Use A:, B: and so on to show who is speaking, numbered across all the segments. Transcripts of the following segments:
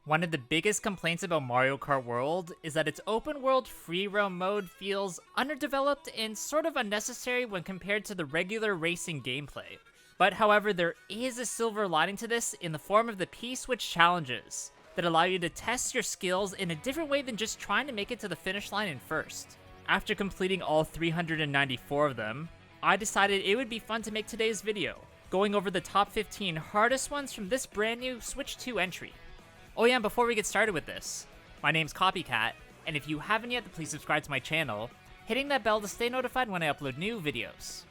A: One of the biggest complaints about Mario Kart World is that its open world free roam mode feels underdeveloped and sort of unnecessary when compared to the regular racing gameplay. But however, there is a silver lining to this in the form of the P-Switch challenges that allow you to test your skills in a different way than just trying to make it to the finish line in first. After completing all 394 of them, I decided it would be fun to make today's video, going over the top 15 hardest ones from this brand new Switch 2 entry. Oh yeah, and before we get started with this, my name's Copycat, and if you haven't yet, please subscribe to my channel, hitting that bell to stay notified when I upload new videos.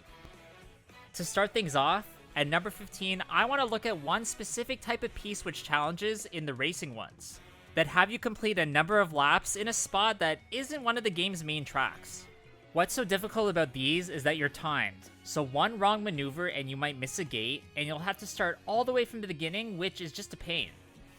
A: To start things off, at number 15, I want to look at one specific type of P-Switch challenges in the racing ones, that have you complete a number of laps in a spot that isn't one of the game's main tracks. What's so difficult about these is that you're timed, so one wrong maneuver and you might miss a gate, and you'll have to start all the way from the beginning, which is just a pain.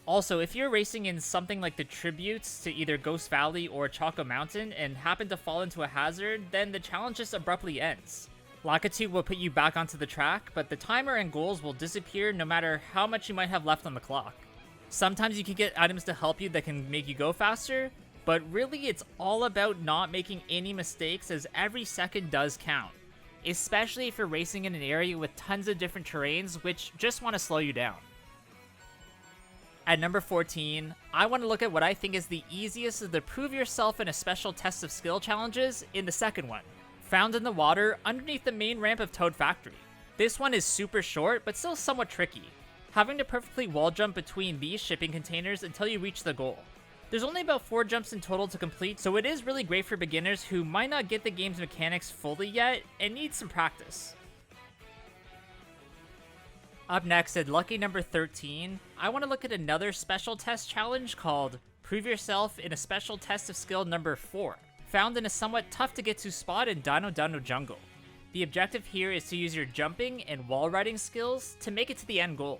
A: Also, if you're racing in something like the tributes to either Ghost Valley or Choco Mountain and happen to fall into a hazard, then the challenge just abruptly ends. Lakitu will put you back onto the track, but the timer and goals will disappear no matter how much you might have left on the clock. Sometimes you can get items to help you that can make you go faster, but really it's all about not making any mistakes, as every second does count. Especially if you're racing in an area with tons of different terrains which just want to slow you down. At number 14, I want to look at what I think is the easiest of the prove yourself in a special test of skill challenges in the second one, found in the water underneath the main ramp of Toad Factory. This one is super short, but still somewhat tricky, having to perfectly wall jump between these shipping containers until you reach the goal. There's only about 4 jumps in total to complete, so it is really great for beginners who might not get the game's mechanics fully yet and need some practice. Up next, at lucky number 13, I want to look at another special test challenge called Prove Yourself in a Special Test of Skill number 4, found in a somewhat tough to get to spot in Dino Dino Jungle. The objective here is to use your jumping and wall riding skills to make it to the end goal,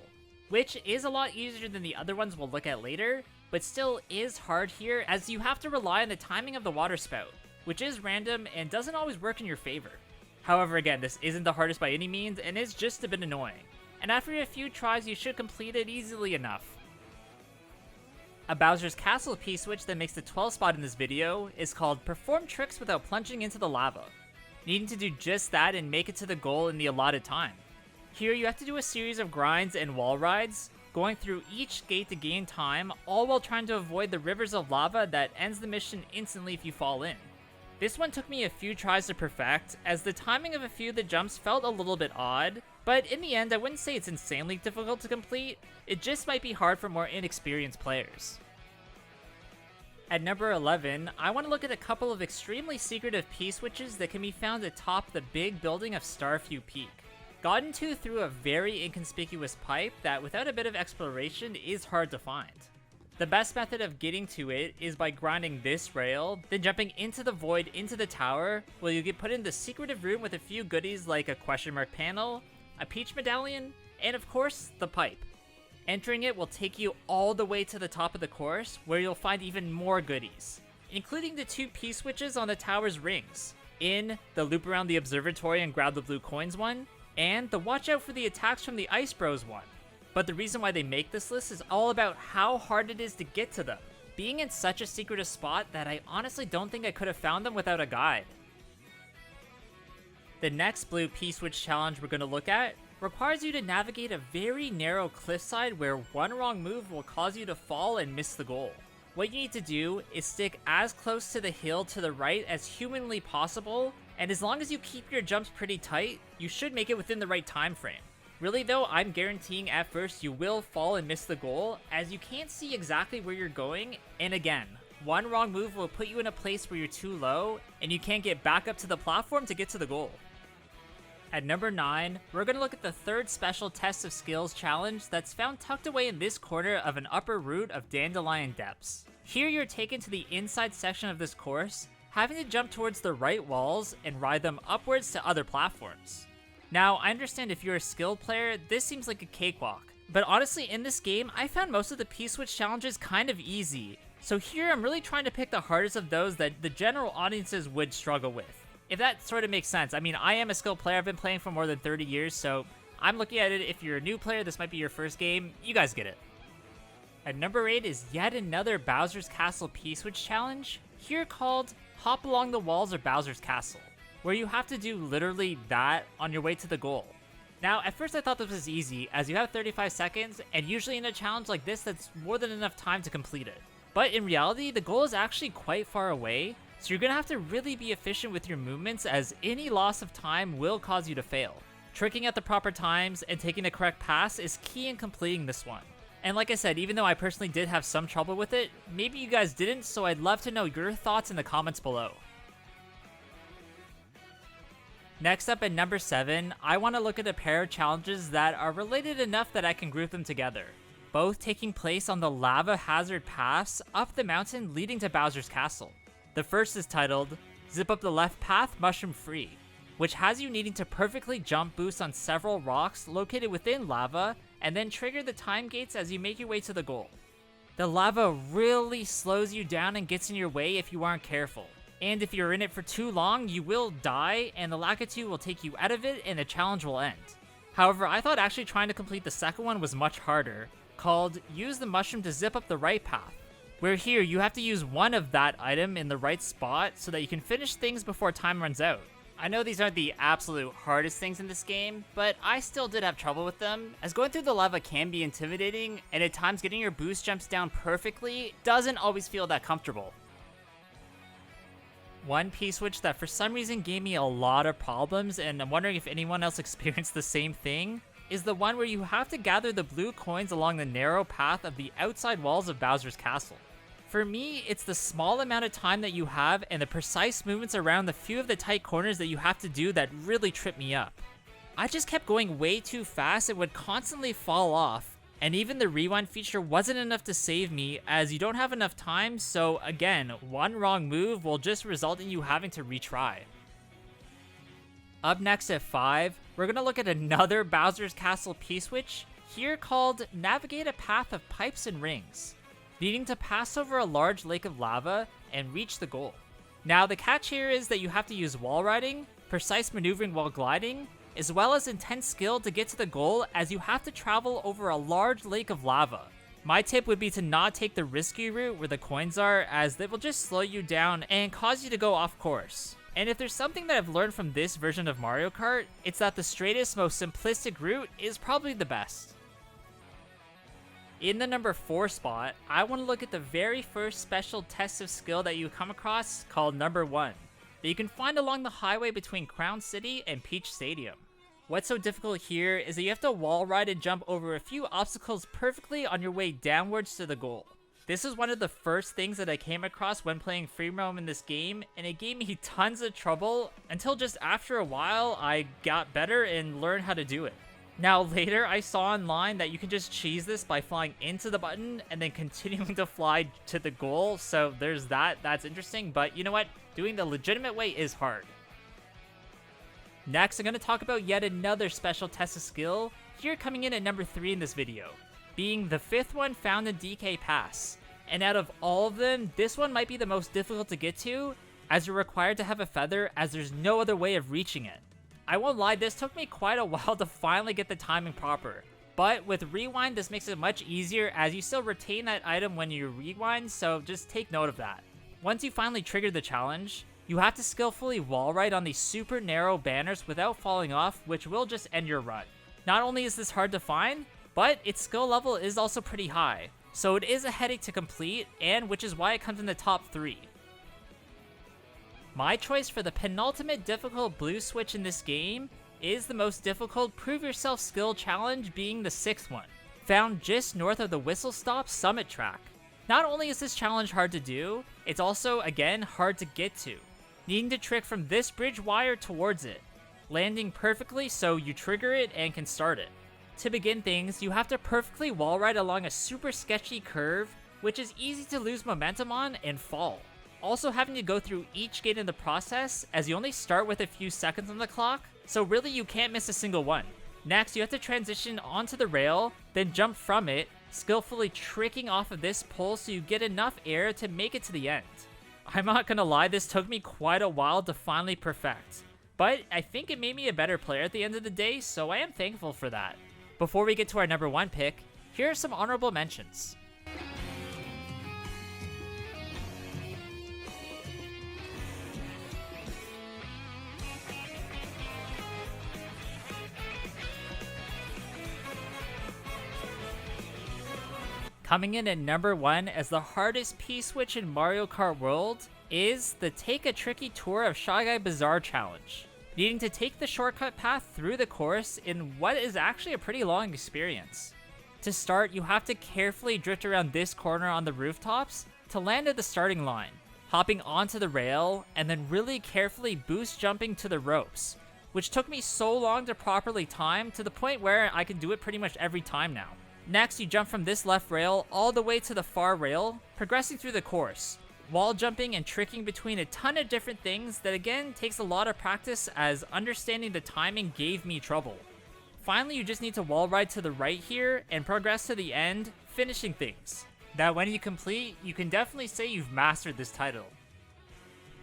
A: which is a lot easier than the other ones we'll look at later, but still is hard here as you have to rely on the timing of the water spout, which is random and doesn't always work in your favor. However, again, this isn't the hardest by any means and is just a bit annoying, and after a few tries you should complete it easily enough. A Bowser's Castle P-Switch that makes the 12th spot in this video is called Perform Tricks Without Plunging into the Lava, needing to do just that and make it to the goal in the allotted time. Here you have to do a series of grinds and wall rides, going through each gate to gain time, all while trying to avoid the rivers of lava that ends the mission instantly if you fall in. This one took me a few tries to perfect, as the timing of a few of the jumps felt a little bit odd, but in the end I wouldn't say it's insanely difficult to complete, it just might be hard for more inexperienced players. At number 11, I want to look at a couple of extremely secretive P-Switches that can be found atop the big building of Starview Peak, gotten to through a very inconspicuous pipe that without a bit of exploration is hard to find. The best method of getting to it is by grinding this rail, then jumping into the void into the tower, where you get put in the secretive room with a few goodies like a question mark panel, a peach medallion, and of course, the pipe. Entering it will take you all the way to the top of the course, where you'll find even more goodies, including the 2 P-Switches on the tower's rings, in the loop around the observatory and grab the blue coins one, and the watch out for the attacks from the Ice Bros one. But the reason why they make this list is all about how hard it is to get to them, being in such a secretive spot that I honestly don't think I could have found them without a guide. The next blue P-Switch challenge we're going to look at requires you to navigate a very narrow cliffside where one wrong move will cause you to fall and miss the goal. What you need to do is stick as close to the hill to the right as humanly possible, and as long as you keep your jumps pretty tight, you should make it within the right time frame. Really though, I'm guaranteeing at first you will fall and miss the goal, as you can't see exactly where you're going, and again, one wrong move will put you in a place where you're too low, and you can't get back up to the platform to get to the goal. At number 9, we're going to look at the third special test of skills challenge that's found tucked away in this corner of an upper root of Dandelion Depths. Here you're taken to the inside section of this course, having to jump towards the right walls and ride them upwards to other platforms. Now, I understand if you're a skilled player, this seems like a cakewalk, but honestly in this game, I found most of the P-Switch challenges kind of easy, so here I'm really trying to pick the hardest of those that the general audiences would struggle with. If that sort of makes sense. I mean, I am a skilled player, I've been playing for more than 30 years, so I'm looking at it, if you're a new player, this might be your first game, you guys get it. At number 8 is yet another Bowser's Castle P-Switch challenge, here called Hop Along the Walls of Bowser's Castle, where you have to do literally that on your way to the goal. Now, at first I thought this was easy, as you have 35 seconds, and usually in a challenge like this that's more than enough time to complete it. But in reality, the goal is actually quite far away, so you're gonna have to really be efficient with your movements, as any loss of time will cause you to fail. Tricking at the proper times and taking the correct pass is key in completing this one. And like I said, even though I personally did have some trouble with it, maybe you guys didn't, so I'd love to know your thoughts in the comments below. Next up at number 7, I want to look at a pair of challenges that are related enough that I can group them together, both taking place on the lava hazard paths up the mountain leading to Bowser's Castle. The first is titled Zip Up the Left Path Mushroom Free, which has you needing to perfectly jump boost on several rocks located within lava and then trigger the time gates as you make your way to the goal. The lava really slows you down and gets in your way if you aren't careful. And if you're in it for too long, you will die, and the Lakitu will take you out of it and the challenge will end. However, I thought actually trying to complete the second one was much harder, called Use the Mushroom to Zip Up the Right Path, where here you have to use one of that item in the right spot so that you can finish things before time runs out. I know these aren't the absolute hardest things in this game, but I still did have trouble with them, as going through the lava can be intimidating, and at times getting your boost jumps down perfectly doesn't always feel that comfortable. One P-Switch that for some reason gave me a lot of problems, and I'm wondering if anyone else experienced the same thing, is the one where you have to gather the blue coins along the narrow path of the outside walls of Bowser's Castle. For me, it's the small amount of time that you have and the precise movements around the few of the tight corners that you have to do that really trip me up. I just kept going way too fast and would constantly fall off, and even the rewind feature wasn't enough to save me, as you don't have enough time, so again, one wrong move will just result in you having to retry. Up next at 5, we're going to look at another Bowser's Castle P-Switch, here called Navigate a Path of Pipes and Rings, needing to pass over a large lake of lava and reach the goal. Now, the catch here is that you have to use wall riding, precise maneuvering while gliding, as well as intense skill to get to the goal, as you have to travel over a large lake of lava. My tip would be to not take the risky route where the coins are, as they will just slow you down and cause you to go off course. And if there's something that I've learned from this version of Mario Kart, it's that the straightest, most simplistic route is probably the best. In the number 4 spot, I want to look at the very first special test of skill that you come across, called number 1, that you can find along the highway between Crown City and Peach Stadium. What's so difficult here is that you have to wall ride and jump over a few obstacles perfectly on your way downwards to the goal. This is one of the first things that I came across when playing free roam in this game, and it gave me tons of trouble until just after a while I got better and learned how to do it. Now later I saw online that you can just cheese this by flying into the button and then continuing to fly to the goal, so there's that's interesting, but you know what? Doing the legitimate way is hard. Next, I'm going to talk about yet another special test of skill, here coming in at number 3 in this video, being the 5th one found in DK Pass. And out of all of them, this one might be the most difficult to get to, as you're required to have a feather, as there's no other way of reaching it. I won't lie, this took me quite a while to finally get the timing proper, but with rewind this makes it much easier, as you still retain that item when you rewind, so just take note of that. Once you finally trigger the challenge, you have to skillfully wall ride on these super narrow banners without falling off, which will just end your run. Not only is this hard to find, but its skill level is also pretty high, so it is a headache to complete, and which is why it comes in the top 3. My choice for the penultimate difficult blue switch in this game is the most difficult Prove Yourself skill challenge, being the 6th one, found just north of the Whistle Stop Summit track. Not only is this challenge hard to do, it's also, again, hard to get to, needing to trick from this bridge wire towards it, landing perfectly so you trigger it and can start it. To begin things, you have to perfectly wall ride along a super sketchy curve, which is easy to lose momentum on and fall. Also having to go through each gate in the process, as you only start with a few seconds on the clock, so really you can't miss a single one. Next, you have to transition onto the rail, then jump from it, skillfully tricking off of this pole so you get enough air to make it to the end. I'm not gonna lie, this took me quite a while to finally perfect, but I think it made me a better player at the end of the day, so I am thankful for that. Before we get to our number 1 pick, here are some honorable mentions. Coming in at number 1 as the hardest P-switch in Mario Kart World is the Take a Tricky Tour of Shy Guy Bazaar challenge. Needing to take the shortcut path through the course in what is actually a pretty long experience. To start, you have to carefully drift around this corner on the rooftops to land at the starting line, hopping onto the rail, and then really carefully boost jumping to the ropes, which took me so long to properly time to the point where I can do it pretty much every time now. Next, you jump from this left rail all the way to the far rail, progressing through the course, wall jumping and tricking between a ton of different things that again takes a lot of practice, as understanding the timing gave me trouble. Finally, you just need to wall ride to the right here and progress to the end, finishing things. That when you complete, you can definitely say you've mastered this title.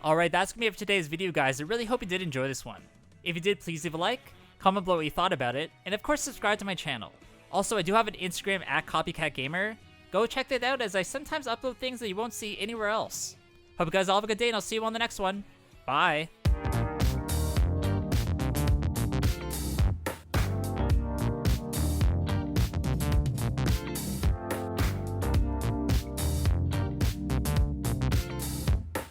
A: Alright, that's gonna be it for today's video, guys. I really hope you did enjoy this one. If you did, please leave a like, comment below what you thought about it, and of course subscribe to my channel. Also, I do have an Instagram at CopyCatGamer. Go check that out, as I sometimes upload things that you won't see anywhere else. Hope you guys all have a good day, and I'll see you on the next one. Bye!